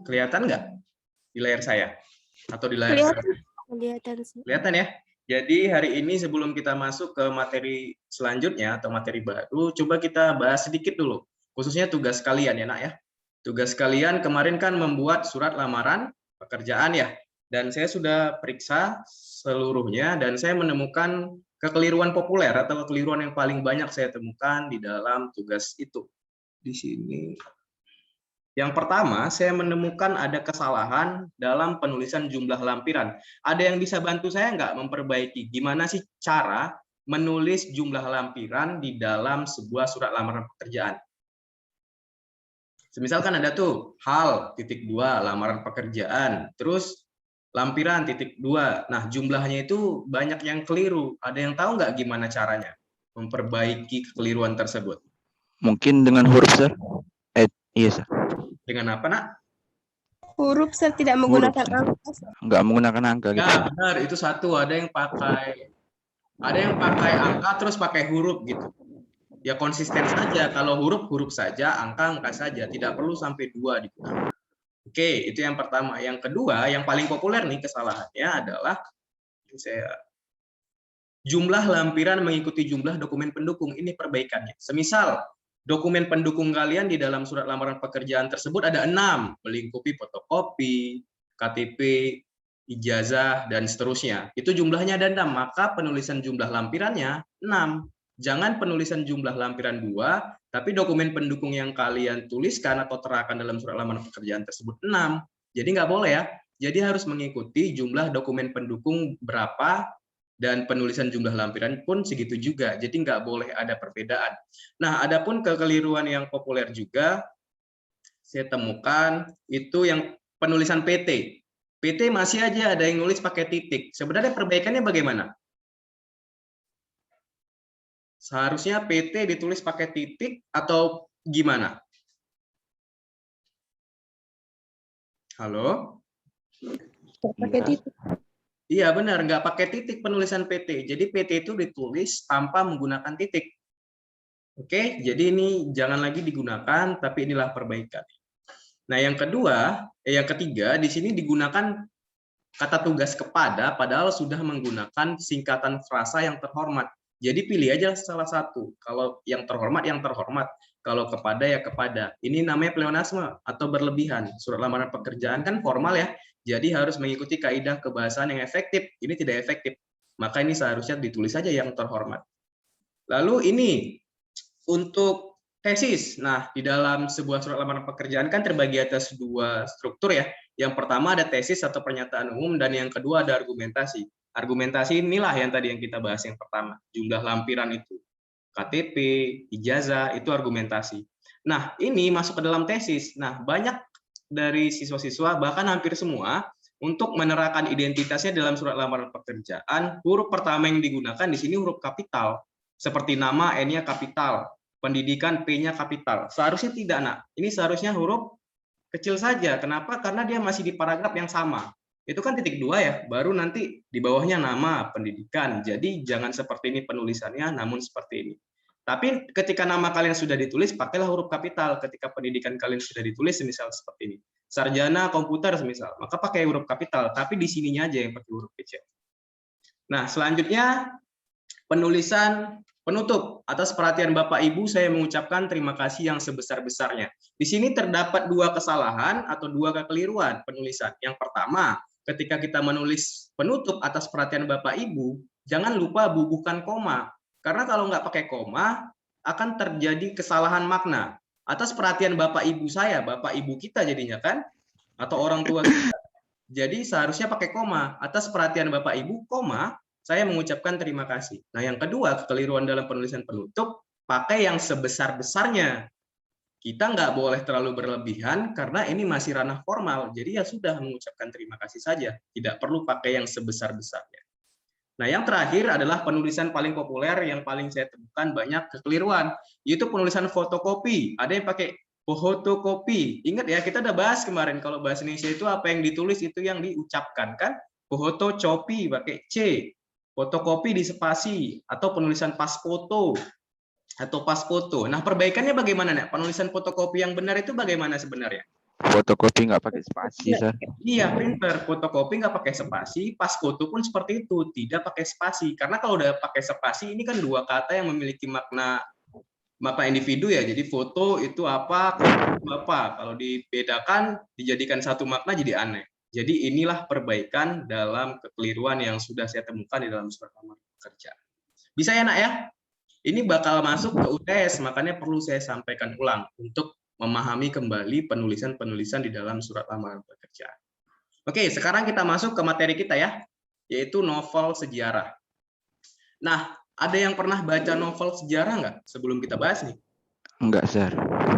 Kelihatan nggak di layar saya? Atau di layar saya? Kelihatan ya? Jadi hari ini sebelum kita masuk ke materi selanjutnya atau materi baru, coba kita bahas sedikit dulu. Khususnya tugas kalian ya nak ya. Tugas kalian kemarin kan membuat surat lamaran pekerjaan ya. Dan saya sudah periksa seluruhnya dan saya menemukan kekeliruan populer atau kekeliruan yang paling banyak saya temukan di dalam tugas itu. Di sini. Yang pertama, saya menemukan ada kesalahan dalam penulisan jumlah lampiran. Ada yang bisa bantu saya nggak memperbaiki gimana sih cara menulis jumlah lampiran di dalam sebuah surat lamaran pekerjaan? Misalkan ada tuh hal titik 2 lamaran pekerjaan, terus lampiran titik 2. Nah, jumlahnya itu banyak yang keliru. Ada yang tahu nggak gimana caranya memperbaiki kekeliruan tersebut? Mungkin dengan huruf, Sir. Iya, Sir. Dengan apa, nak? Huruf, Sir, tidak menggunakan angka. Nggak menggunakan angka gitu. Ya, benar, itu satu. Ada yang pakai angka terus pakai huruf gitu. Ya konsisten saja. Kalau huruf saja, angka saja. Tidak perlu sampai 2 digunakan. Oke, itu yang pertama. Yang kedua, yang paling populer nih kesalahannya adalah jumlah lampiran mengikuti jumlah dokumen pendukung. Ini perbaikannya. Semisal dokumen pendukung kalian di dalam surat lamaran pekerjaan tersebut ada 6, melingkupi fotokopi, KTP, ijazah, dan seterusnya. Itu jumlahnya ada 6, maka penulisan jumlah lampirannya 6. Jangan penulisan jumlah lampiran 2, tapi dokumen pendukung yang kalian tuliskan atau terapkan dalam surat lamaran pekerjaan tersebut 6. Jadi nggak boleh ya. Jadi harus mengikuti jumlah dokumen pendukung berapa, dan penulisan jumlah lampiran pun segitu juga. Jadi nggak boleh ada perbedaan. Nah, adapun kekeliruan yang populer juga saya temukan itu yang penulisan PT. PT masih aja ada yang nulis pakai titik. Sebenarnya perbaikannya bagaimana? Seharusnya PT ditulis pakai titik atau gimana? Halo? Pakai titik. Iya benar, nggak pakai titik penulisan PT. Jadi PT itu ditulis tanpa menggunakan titik. Oke, jadi ini jangan lagi digunakan, tapi inilah perbaikan. Nah, yang ketiga, di sini digunakan kata tugas kepada, padahal sudah menggunakan singkatan frasa yang terhormat. Jadi pilih aja salah satu. Kalau yang terhormat, Kalau kepada, ya kepada. Ini namanya pleonasme atau berlebihan. Surat lamaran pekerjaan kan formal ya. Jadi harus mengikuti kaidah kebahasaan yang efektif. Ini tidak efektif. Maka ini seharusnya ditulis saja yang terhormat. Lalu ini untuk tesis. Nah, di dalam sebuah surat lamaran pekerjaan kan terbagi atas 2 struktur ya. Yang pertama ada tesis atau pernyataan umum, dan yang kedua ada argumentasi. Argumentasi inilah yang tadi yang kita bahas yang pertama. Jumlah lampiran itu. KTP, ijazah, itu argumentasi. Nah, ini masuk ke dalam tesis. Nah, banyak dari siswa-siswa, bahkan hampir semua, untuk menerapkan identitasnya dalam surat lamaran pekerjaan, huruf pertama yang digunakan di sini huruf kapital. Seperti nama, N-nya kapital. Pendidikan, P-nya kapital. Seharusnya tidak, nak. Ini seharusnya huruf kecil saja. Kenapa? Karena dia masih di paragraf yang sama. Itu kan titik 2 ya, baru nanti di bawahnya nama, pendidikan. Jadi jangan seperti ini penulisannya, namun seperti ini. Tapi ketika nama kalian sudah ditulis, pakailah huruf kapital. Ketika pendidikan kalian sudah ditulis, misal seperti ini. Sarjana komputer, misal, maka pakai huruf kapital. Tapi di sininya aja yang pakai huruf kecil. Nah, selanjutnya penulisan penutup. Atas perhatian Bapak Ibu, saya mengucapkan terima kasih yang sebesar-besarnya. Di sini terdapat 2 kesalahan atau 2 kekeliruan penulisan. Yang pertama, ketika kita menulis penutup atas perhatian Bapak Ibu, jangan lupa bubuhkan koma. Karena kalau nggak pakai koma, akan terjadi kesalahan makna. Atas perhatian Bapak Ibu saya, Bapak Ibu kita jadinya kan, atau orang tua kita. Jadi seharusnya pakai koma. Atas perhatian Bapak Ibu, koma, saya mengucapkan terima kasih. Nah, yang kedua, kekeliruan dalam penulisan penutup, pakai yang sebesar-besarnya. Kita nggak boleh terlalu berlebihan, karena ini masih ranah formal. Jadi ya sudah, mengucapkan terima kasih saja. Tidak perlu pakai yang sebesar-besarnya. Nah, yang terakhir adalah penulisan paling populer, yang paling saya temukan banyak kekeliruan, yaitu penulisan fotokopi. Ada yang pakai Fotokopi. Ingat ya, kita udah bahas kemarin kalau bahasa Indonesia itu apa yang ditulis itu yang diucapkan kan? Fotocopi pakai C. Fotokopi di spasi atau penulisan pas foto atau pas foto. Nah, perbaikannya bagaimana nih? Penulisan fotokopi yang benar itu bagaimana sebenarnya? Fotokopi nggak pakai spasi, Sir. Iya, printer fotokopi nggak pakai spasi, pas foto pun seperti itu, tidak pakai spasi. Karena kalau udah pakai spasi, ini kan dua kata yang memiliki makna individu ya. Jadi foto itu apa, kopi itu apa. Kalau dibedakan, dijadikan satu makna jadi aneh. Jadi inilah perbaikan dalam kekeliruan yang sudah saya temukan di dalam surat lamar kerja. Bisa ya, Nak ya? Ini bakal masuk ke UTS, makanya perlu saya sampaikan ulang untuk memahami kembali penulisan-penulisan di dalam surat lamaran pekerjaan. Oke, sekarang kita masuk ke materi kita ya, yaitu novel sejarah. Nah, ada yang pernah baca novel sejarah nggak sebelum kita bahas nih? Enggak, Sir.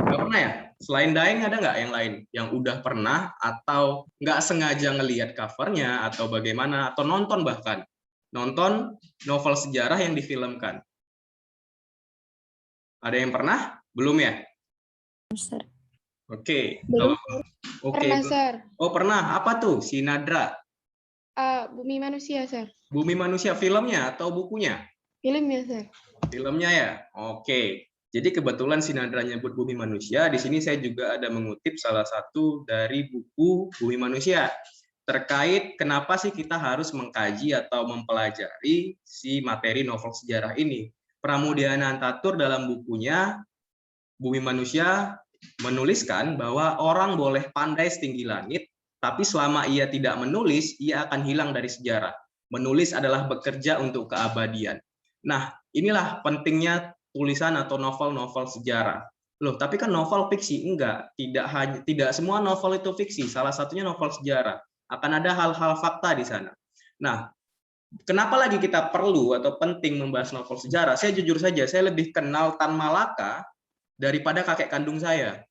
Nggak pernah ya? Selain Daeng ada nggak yang lain? Yang udah pernah atau nggak sengaja ngelihat covernya atau bagaimana? Atau nonton bahkan? Nonton novel sejarah yang difilmkan. Ada yang pernah? Belum ya? Oke. Belum. Oke. Pernah, Sir. Oh, pernah. Apa tuh? Sinadra. Bumi Manusia, Sir. Bumi Manusia filmnya atau bukunya? Filmnya, Sir. Filmnya ya. Oke. Jadi kebetulan Sinadra nyebut Bumi Manusia. Di sini saya juga ada mengutip salah satu dari buku Bumi Manusia terkait kenapa sih kita harus mengkaji atau mempelajari si materi novel sejarah ini. Pramudiana Antatur dalam bukunya Bumi Manusia menuliskan bahwa orang boleh pandai setinggi langit, tapi selama ia tidak menulis, ia akan hilang dari sejarah. Menulis adalah bekerja untuk keabadian. Nah, inilah pentingnya tulisan atau novel-novel sejarah. Loh, tapi kan novel fiksi enggak, tidak semua novel itu fiksi. Salah satunya novel sejarah. Akan ada hal-hal fakta di sana. Nah, kenapa lagi kita perlu atau penting membahas novel sejarah? Saya jujur saja, saya lebih kenal Tan Malaka daripada kakek kandung saya.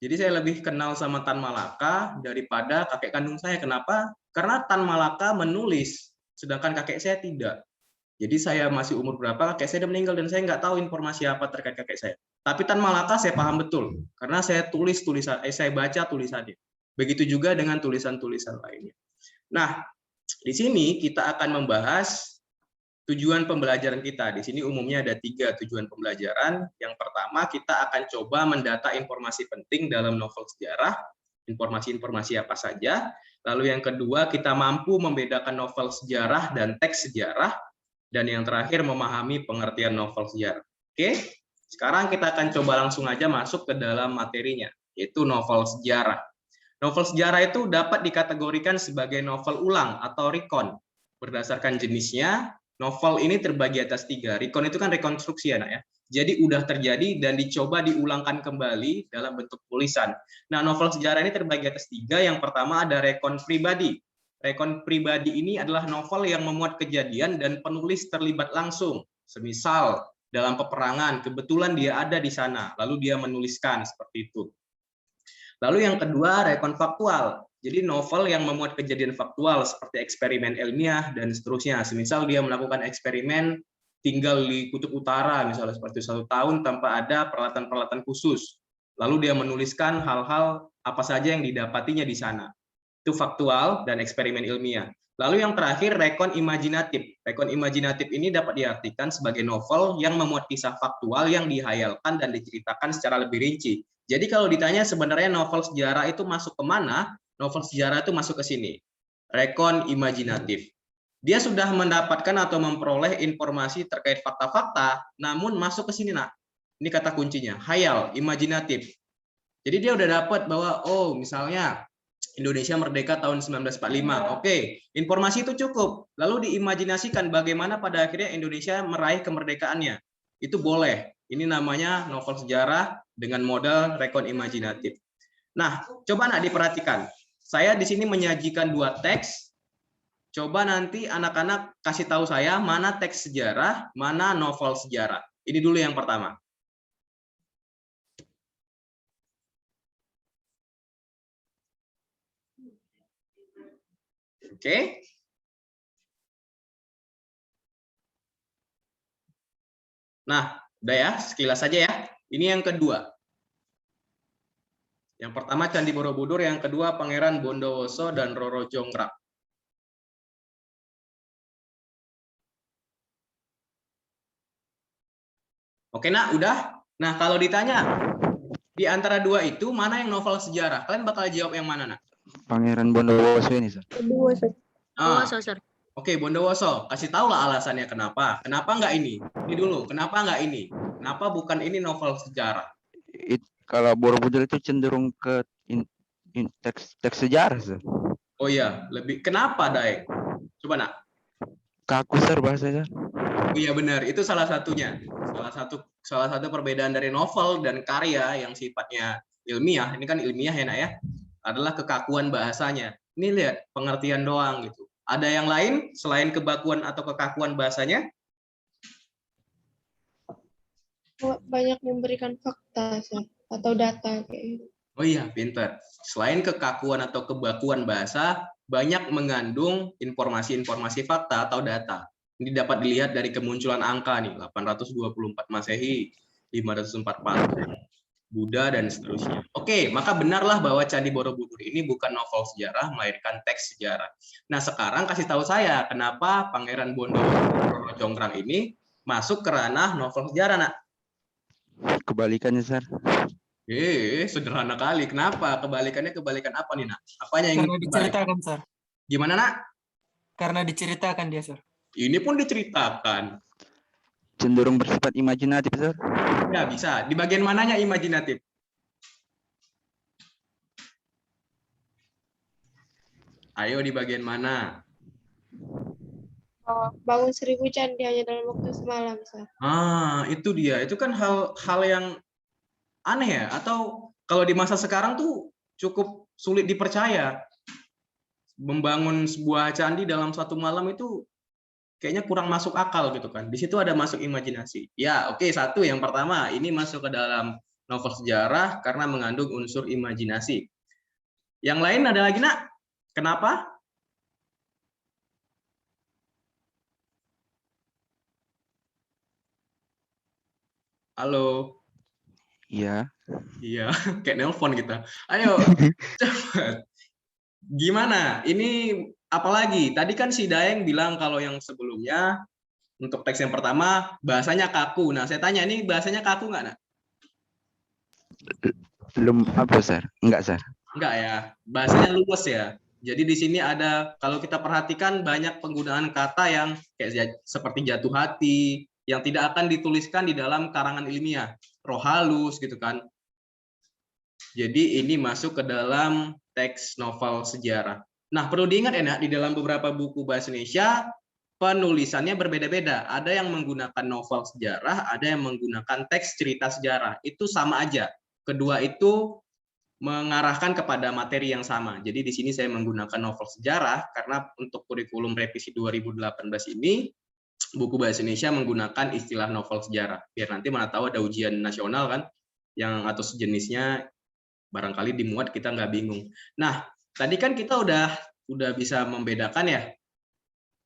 Jadi saya lebih kenal sama Tan Malaka daripada kakek kandung saya. Kenapa? Karena Tan Malaka menulis, sedangkan kakek saya tidak. Jadi saya masih umur berapa, kakek saya sudah meninggal dan saya nggak tahu informasi apa terkait kakek saya. Tapi Tan Malaka saya paham betul, karena saya saya baca tulisannya. Begitu juga dengan tulisan-tulisan lainnya. Nah, di sini kita akan membahas tujuan pembelajaran kita. Di sini umumnya ada 3 tujuan pembelajaran. Yang pertama, kita akan coba mendata informasi penting dalam novel sejarah, informasi-informasi apa saja. Lalu yang kedua, kita mampu membedakan novel sejarah dan teks sejarah. Dan yang terakhir, memahami pengertian novel sejarah. Oke, sekarang kita akan coba langsung aja masuk ke dalam materinya, yaitu novel sejarah. Novel sejarah itu dapat dikategorikan sebagai novel ulang atau recon. Berdasarkan jenisnya, novel ini terbagi atas 3. Recon itu kan rekonstruksi ya, Nak ya. Jadi udah terjadi dan dicoba diulangkan kembali dalam bentuk tulisan. Nah, novel sejarah ini terbagi atas 3. Yang pertama ada rekon pribadi. Rekon pribadi ini adalah novel yang memuat kejadian dan penulis terlibat langsung. Semisal dalam peperangan, kebetulan dia ada di sana, lalu dia menuliskan seperti itu. Lalu yang kedua, rekon faktual. Jadi novel yang memuat kejadian faktual seperti eksperimen ilmiah dan seterusnya. Semisal dia melakukan eksperimen tinggal di Kutub Utara, misalnya seperti 1 tahun tanpa ada peralatan-peralatan khusus. Lalu dia menuliskan hal-hal apa saja yang didapatinya di sana. Itu faktual dan eksperimen ilmiah. Lalu yang terakhir, rekon imajinatif. Rekon imajinatif ini dapat diartikan sebagai novel yang memuat kisah faktual yang dihayalkan dan diceritakan secara lebih rinci. Jadi kalau ditanya sebenarnya novel sejarah itu masuk ke mana? Novel sejarah itu masuk ke sini. Rekon imajinatif. Dia sudah mendapatkan atau memperoleh informasi terkait fakta-fakta, namun masuk ke sini, Nak. Ini kata kuncinya, hayal, imajinatif. Jadi dia udah dapat bahwa, oh misalnya Indonesia merdeka tahun 1945. Oke, informasi itu cukup. Lalu diimajinasikan bagaimana pada akhirnya Indonesia meraih kemerdekaannya. Itu boleh. Ini namanya novel sejarah dengan modal rekon imajinatif. Nah, coba Nak diperhatikan. Saya di sini menyajikan 2 teks. Coba nanti anak-anak kasih tahu saya mana teks sejarah, mana novel sejarah. Ini dulu yang pertama. Oke. Nah, udah ya, sekilas saja ya. Ini yang kedua. Yang pertama Candi Borobudur, yang kedua Pangeran Bondowoso dan Roro Jonggrang. Oke, nak, udah? Nah, kalau ditanya di antara dua itu mana yang novel sejarah? Kalian bakal jawab yang mana, nak? Pangeran Bondowoso ini, Sir. Kedua, Sir. Ah, Sir. oke, Bondowoso. Kasih tahu lah alasannya kenapa. Kenapa nggak ini? Ini dulu. Kenapa nggak ini? Kenapa bukan ini novel sejarah? Kalau Borobudur itu cenderung ke teks sejarah, Sir. Oh iya, lebih. Kenapa, Daeng? Coba, nak. Kaku, Sir, bahasanya. Iya benar, itu salah satunya. Salah satu perbedaan dari novel dan karya yang sifatnya ilmiah. Ini kan ilmiah ya, nak ya. Adalah kekakuan bahasanya. Ini lihat, pengertian doang gitu. Ada yang lain selain kebakuan atau kekakuan bahasanya? Banyak memberikan fakta, Sir, atau data kayak gitu. Oh iya, pintar. Selain kekakuan atau kebakuan bahasa, banyak mengandung informasi-informasi fakta atau data. Ini dapat dilihat dari kemunculan angka nih, 824 Masehi, 504 Buddha, dan seterusnya. Oke, maka benarlah bahwa Candi Borobudur ini bukan novel sejarah, melainkan teks sejarah. Nah, sekarang kasih tahu saya, kenapa Pangeran Bondowoso Jonggrang ini masuk ke ranah novel sejarah, nak? Kebalikannya, Sir. Sederhana kali. Kenapa? Kebalikan apa nih, nak? Apanya yang Karena diceritakan, Sir. Gimana, nak? Karena diceritakan dia, Sir. Ini pun diceritakan. Cenderung bersifat imajinatif, Sir. Ya, bisa. Di bagian mananya imajinatif? Ayo, di bagian mana? Bangun 1000 candi hanya dalam waktu semalam, Sir. Itu dia. Itu kan hal yang aneh ya? Atau kalau di masa sekarang tuh cukup sulit dipercaya. Membangun sebuah candi dalam satu malam itu kayaknya kurang masuk akal gitu kan. Di situ ada masuk imajinasi. Ya, oke, satu yang pertama, ini masuk ke dalam novel sejarah karena mengandung unsur imajinasi. Yang lain ada lagi, nak? Kenapa? Halo. Iya. Iya, kayak nelpon kita. Ayo, cepat. Gimana? Ini apalagi? Tadi kan si Daeng bilang kalau yang sebelumnya untuk teks yang pertama bahasanya kaku. Nah, saya tanya ini bahasanya kaku nggak, nak? Belum apa, Sir? Enggak, Sir. Enggak ya. Bahasanya luwes ya. Jadi di sini ada, kalau kita perhatikan banyak penggunaan kata yang kayak seperti jatuh hati, yang tidak akan dituliskan di dalam karangan ilmiah. Roh halus gitu kan. Jadi ini masuk ke dalam teks novel sejarah. Nah, perlu diingat ya, nak, di dalam beberapa buku bahasa Indonesia penulisannya berbeda-beda. Ada yang menggunakan novel sejarah, ada yang menggunakan teks cerita sejarah. Itu sama aja. Kedua itu mengarahkan kepada materi yang sama. Jadi di sini saya menggunakan novel sejarah karena untuk kurikulum revisi 2018 ini buku bahasa Indonesia menggunakan istilah novel sejarah. Biar nanti mana tahu ada ujian nasional kan yang atau sejenisnya barangkali dimuat kita nggak bingung. Nah, tadi kan kita udah bisa membedakan ya.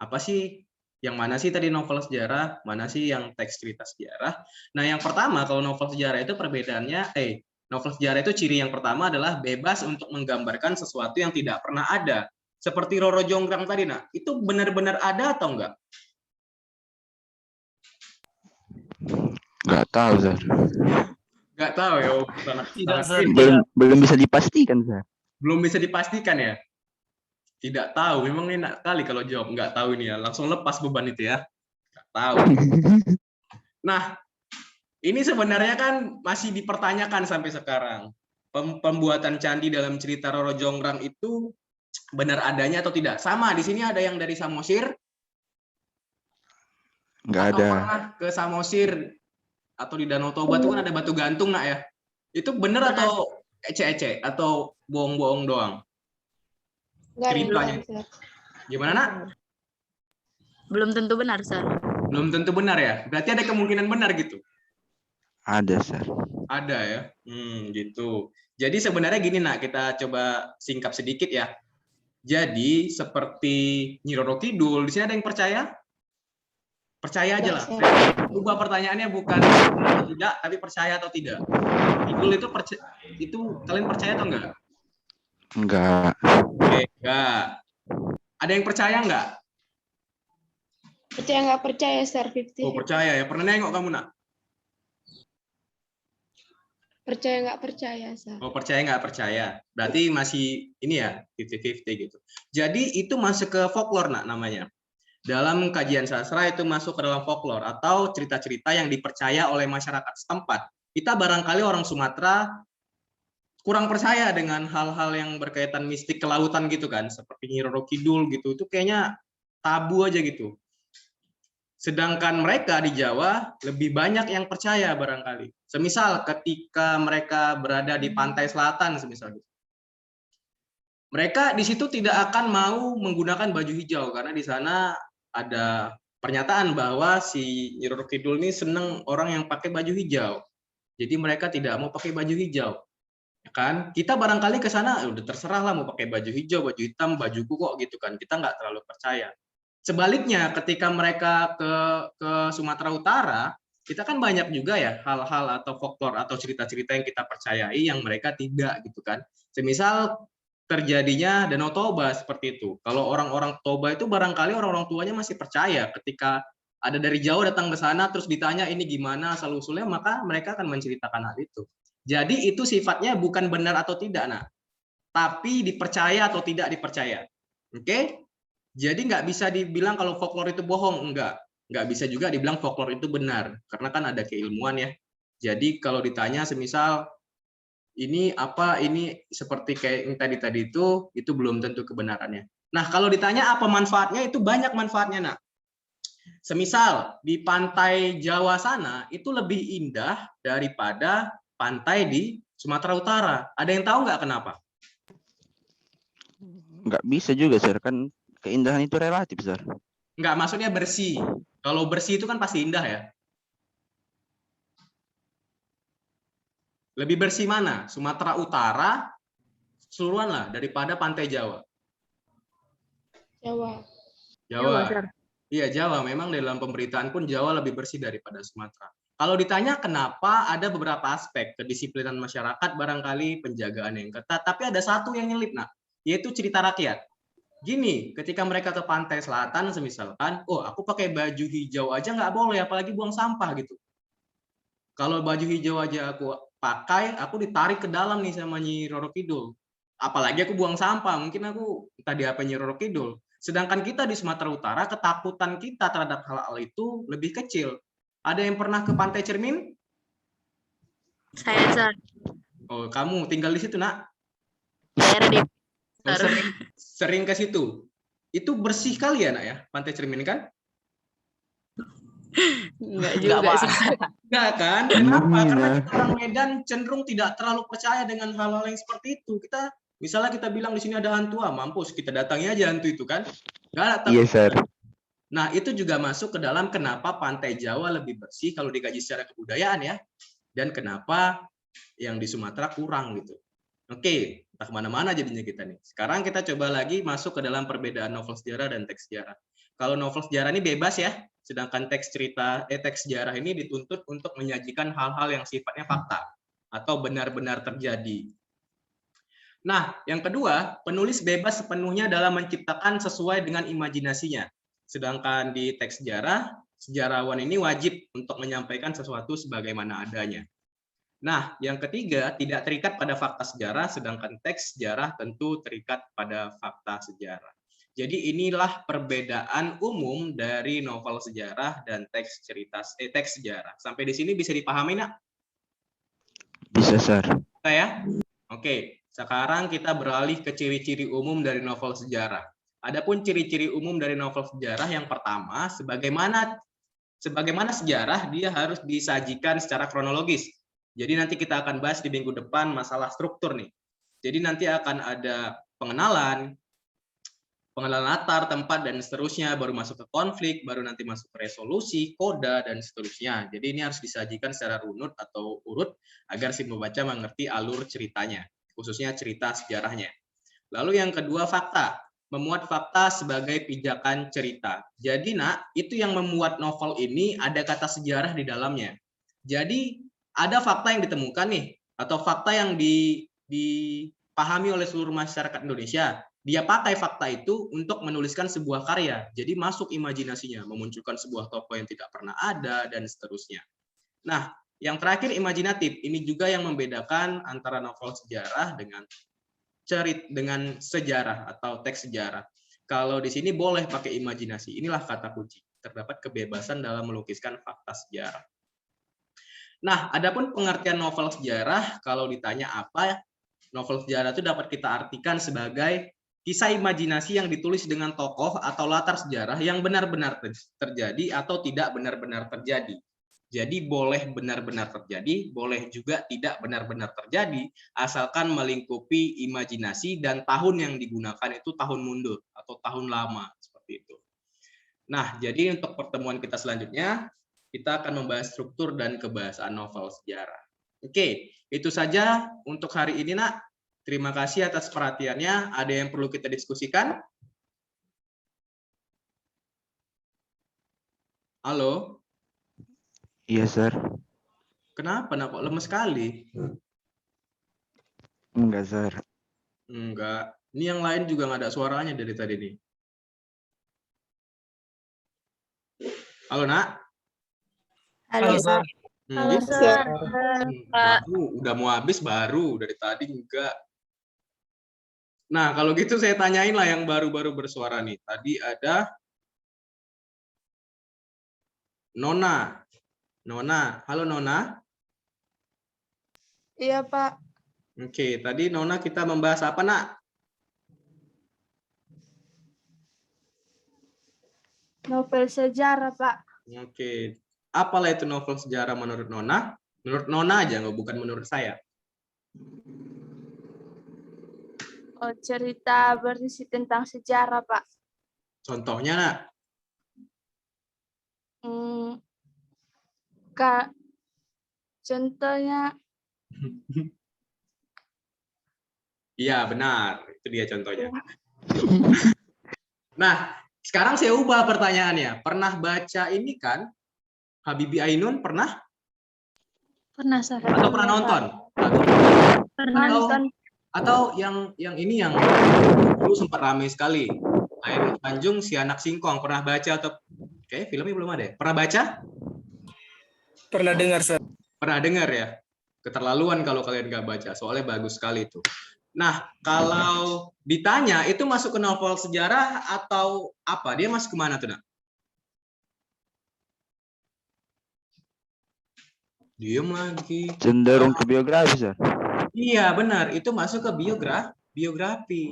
Apa sih yang mana sih tadi novel sejarah, mana sih yang teks cerita sejarah. Nah, yang pertama kalau novel sejarah itu perbedaannya novel sejarah itu ciri yang pertama adalah bebas untuk menggambarkan sesuatu yang tidak pernah ada. Seperti Roro Jonggrang tadi, nah, itu benar-benar ada atau enggak? Enggak tahu, Sir. Enggak tahu ya. Tidak, Sir. Belum bisa dipastikan, Sir. Belum bisa dipastikan ya. Tidak tahu, memang enak kali kalau jawab enggak tahu ini ya. Langsung lepas beban itu ya. Enggak tahu. Nah, ini sebenarnya kan masih dipertanyakan sampai sekarang. Pembuatan candi dalam cerita Roro Jonggrang itu benar adanya atau tidak? Sama, di sini ada yang dari Samosir. Enggak Atau ada. pernah ke Samosir atau di Danau Toba itu kan ada batu gantung, nak ya? Itu benar atau ece-ece atau bohong-bohong doang? Enggak ada yang Ceritanya. benar, Sir. Gimana, nak? Belum tentu benar, Sir. Belum tentu benar ya? Berarti ada kemungkinan benar gitu? Ada, Sir. Ada ya? Gitu. Jadi sebenarnya gini, nak, kita coba singkap sedikit ya. Jadi seperti Nyi Roro Kidul, di sini ada yang percaya? Percaya aja lah. Ubah pertanyaannya bukan benar atau tidak, tapi percaya atau tidak. Kidul itu kalian percaya atau enggak? Enggak. Oke, enggak. Ada yang percaya enggak? Percaya nggak percaya, Sir? 50. Oh, percaya ya. Pernah nengok kamu, Nak? Percaya nggak percaya, Sir? Oh, percaya nggak percaya. Berarti masih ini ya, 50-50 gitu. Jadi itu masuk ke folklore, Nak, namanya. Dalam kajian sastra itu masuk ke dalam folklore atau cerita-cerita yang dipercaya oleh masyarakat setempat. Kita barangkali orang Sumatera kurang percaya dengan hal-hal yang berkaitan mistik kelautan gitu kan, seperti Nyi Roro Kidul gitu. Itu kayaknya tabu aja gitu. Sedangkan mereka di Jawa lebih banyak yang percaya barangkali. Semisal ketika mereka berada di pantai selatan, semisal gitu. Mereka di situ tidak akan mau menggunakan baju hijau karena di sana ada pernyataan bahwa si Nyi Roro Kidul ini seneng orang yang pakai baju hijau. Jadi mereka tidak mau pakai baju hijau. Ya kan? Kita barangkali ke sana udah terserah lah mau pakai baju hijau, baju hitam, bajuku kok gitu kan. Kita nggak terlalu percaya. Sebaliknya, ketika mereka ke Sumatera Utara, kita kan banyak juga ya hal-hal atau folklore atau cerita-cerita yang kita percayai yang mereka tidak gitu kan. Semisal terjadinya Danau Toba seperti itu. Kalau orang-orang Toba itu barangkali orang-orang tuanya masih percaya ketika ada dari jauh datang ke sana terus ditanya ini gimana asal-usulnya, maka mereka akan menceritakan hal itu. Jadi itu sifatnya bukan benar atau tidak, nah, tapi dipercaya atau tidak dipercaya. Oke? Jadi nggak bisa dibilang kalau folklore itu bohong, enggak. Nggak bisa juga dibilang folklore itu benar, karena kan ada keilmuan ya. Jadi kalau ditanya semisal, ini apa, ini seperti kayak yang tadi itu belum tentu kebenarannya. Nah, kalau ditanya apa manfaatnya, itu banyak manfaatnya, Nak. Semisal di pantai Jawa sana, itu lebih indah daripada pantai di Sumatera Utara. Ada yang tahu nggak kenapa? Nggak bisa juga, Sir. Kan keindahan itu relatif, Sir. Nggak, maksudnya bersih. Kalau bersih itu kan pasti indah ya. Lebih bersih mana? Sumatera Utara, keseluruhan lah, daripada pantai Jawa. Jawa. Jawa. Sir. Iya, Jawa. Memang dalam pemberitaan pun Jawa lebih bersih daripada Sumatera. Kalau ditanya kenapa, ada beberapa aspek kedisiplinan masyarakat, barangkali penjagaan yang ketat, tapi ada satu yang nyelip, Nak, yaitu cerita rakyat. Gini, ketika mereka ke pantai selatan, semisalkan, oh aku pakai baju hijau aja nggak boleh, apalagi buang sampah gitu. Kalau baju hijau aja aku pakai, aku ditarik ke dalam nih sama Nyi Roro Kidul. Apalagi aku buang sampah, mungkin aku tadi apa Nyi Roro Kidul. Sedangkan kita di Sumatera Utara, ketakutan kita terhadap hal-hal itu lebih kecil. Ada yang pernah ke Pantai Cermin? Saya, Sir. Oh, kamu tinggal di situ, Nak? Daerah di Oh, sering ke situ. Itu bersih kali ya, Nak ya? Pantai Cermin kan? Enggak juga sih. Enggak kan? Kenapa? Karena kita orang Medan cenderung tidak terlalu percaya dengan hal-hal yang seperti itu. Kita misalnya kita bilang di sini ada hantu, mampus kita datangi aja hantu itu kan? Enggak, Iya, Sir. Nah, itu juga masuk ke dalam kenapa pantai Jawa lebih bersih kalau dikaji secara kebudayaan ya, dan kenapa yang di Sumatera kurang gitu. Oke, entah kemana-mana jadinya kita nih. Sekarang kita coba lagi masuk ke dalam perbedaan novel sejarah dan teks sejarah. Kalau novel sejarah ini bebas ya, sedangkan teks sejarah ini dituntut untuk menyajikan hal-hal yang sifatnya fakta atau benar-benar terjadi. Nah, yang kedua, penulis bebas sepenuhnya dalam menciptakan sesuai dengan imajinasinya. Sedangkan di teks sejarah, sejarawan ini wajib untuk menyampaikan sesuatu sebagaimana adanya. Nah, yang ketiga, tidak terikat pada fakta sejarah, sedangkan teks sejarah tentu terikat pada fakta sejarah. Jadi inilah perbedaan umum dari novel sejarah dan teks sejarah. Sampai di sini bisa dipahami, Nak? Bisa, Sir. Bisa ya? Oke, sekarang kita beralih ke ciri-ciri umum dari novel sejarah. Adapun ciri-ciri umum dari novel sejarah yang pertama, sebagaimana sejarah dia harus disajikan secara kronologis. Jadi nanti kita akan bahas di minggu depan masalah struktur nih. Jadi nanti akan ada pengenalan latar, tempat, dan seterusnya, baru masuk ke konflik, baru nanti masuk ke resolusi, koda, dan seterusnya. Jadi ini harus disajikan secara runut atau urut agar si pembaca mengerti alur ceritanya, khususnya cerita sejarahnya. Lalu yang kedua, fakta. Memuat fakta sebagai pijakan cerita. Jadi, Nak, itu yang membuat novel ini ada kata sejarah di dalamnya. Jadi, ada fakta yang ditemukan nih, atau fakta yang dipahami oleh seluruh masyarakat Indonesia. Dia pakai fakta itu untuk menuliskan sebuah karya. Jadi masuk imajinasinya, memunculkan sebuah tokoh yang tidak pernah ada, dan seterusnya. Nah, yang terakhir imajinatif. Ini juga yang membedakan antara novel sejarah dengan sejarah atau teks sejarah. Kalau di sini boleh pakai imajinasi. Inilah kata kunci. Terdapat kebebasan dalam melukiskan fakta sejarah. Nah, adapun pengertian novel sejarah, kalau ditanya apa, novel sejarah itu dapat kita artikan sebagai kisah imajinasi yang ditulis dengan tokoh atau latar sejarah yang benar-benar terjadi atau tidak benar-benar terjadi. Jadi boleh benar-benar terjadi, boleh juga tidak benar-benar terjadi, asalkan melingkupi imajinasi dan tahun yang digunakan itu tahun mundur atau tahun lama, seperti itu. Nah, jadi untuk pertemuan kita selanjutnya, kita akan membahas struktur dan kebahasaan novel sejarah. Oke, itu saja untuk hari ini, Nak. Terima kasih atas perhatiannya. Ada yang perlu kita diskusikan? Halo? Iya, Sir. Kenapa, Nak? Kok lemes sekali? Enggak, Sir. Enggak. Ini yang lain juga nggak ada suaranya dari tadi nih. Halo, Nak? Halo, Halo, Sir. Halo, Hmm, Sir. Pak. udah mau habis baru. Dari tadi enggak. Nah, kalau gitu saya tanyain lah yang baru-baru bersuara nih. Tadi ada Nona. Nona, halo Nona. Iya, Pak. Oke, tadi Nona kita membahas apa, Nak? Novel sejarah, Pak. Oke. Apalah itu novel sejarah menurut Nona? Menurut Nona aja, nggak, bukan menurut saya. Oh, cerita berisi tentang sejarah, Pak. Contohnya, Nak? Kak, contohnya Iya, benar. Itu dia contohnya. Nah, sekarang saya ubah pertanyaannya. Pernah baca ini kan? Habibie Ainun pernah? Pernah, Sir. Atau pernah nonton? Pernah. Atau yang ini yang dulu sempat ramai sekali. Khairul Tanjung, Si Anak Singkong. Pernah baca atau kayak filmnya belum ada ya? Pernah baca? Pernah dengar, Sir. Pernah dengar ya? Keterlaluan kalau kalian nggak baca. Soalnya bagus sekali itu. Nah, kalau ditanya itu masuk ke novel sejarah atau apa? Dia masuk kemana tuh, Nak? Diem lagi. Cenderung ke biografi, Sir. Iya, benar. Itu masuk ke biografi.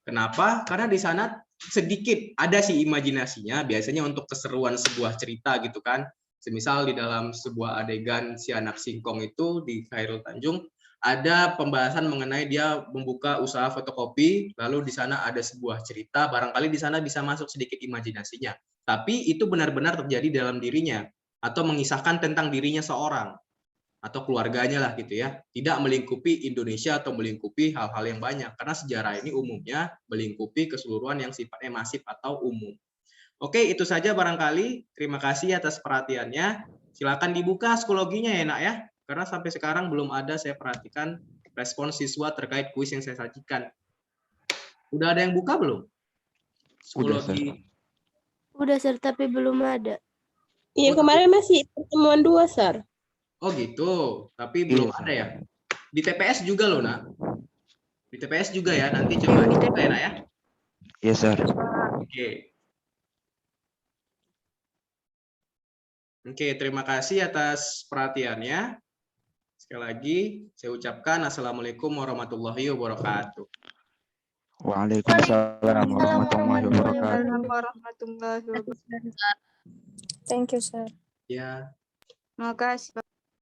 Kenapa? Karena di sana sedikit ada sih imajinasinya, biasanya untuk keseruan sebuah cerita gitu kan. Semisal di dalam sebuah adegan Si Anak Singkong itu di Khairul Tanjung, ada pembahasan mengenai dia membuka usaha fotokopi, lalu di sana ada sebuah cerita, barangkali di sana bisa masuk sedikit imajinasinya. Tapi itu benar-benar terjadi dalam dirinya, atau mengisahkan tentang dirinya seorang, atau keluarganya lah gitu ya. Tidak melingkupi Indonesia atau melingkupi hal-hal yang banyak, karena sejarah ini umumnya melingkupi keseluruhan yang sifatnya masif atau umum. Oke, itu saja barangkali. Terima kasih atas perhatiannya. Silakan dibuka psikologinya ya, Nak ya. Karena sampai sekarang belum ada saya perhatikan respon siswa terkait kuis yang saya sajikan. Udah ada yang buka belum? Psikologi. Udah, Sir, tapi belum ada. Iya, kemarin masih pertemuan 2, Sir. Oh gitu, tapi belum Iya, ada ya. Di TPS juga loh, Nak. Di TPS juga ya, nanti coba dibuka ya, Nak ya. Iya, Sir. Oke. Oke, terima kasih atas perhatiannya. Sekali lagi, saya ucapkan Assalamualaikum warahmatullahi wabarakatuh. Waalaikumsalam warahmatullahi wabarakatuh. warahmatullahi wabarakatuh. Thank you, Sir. Ya. Terima kasih.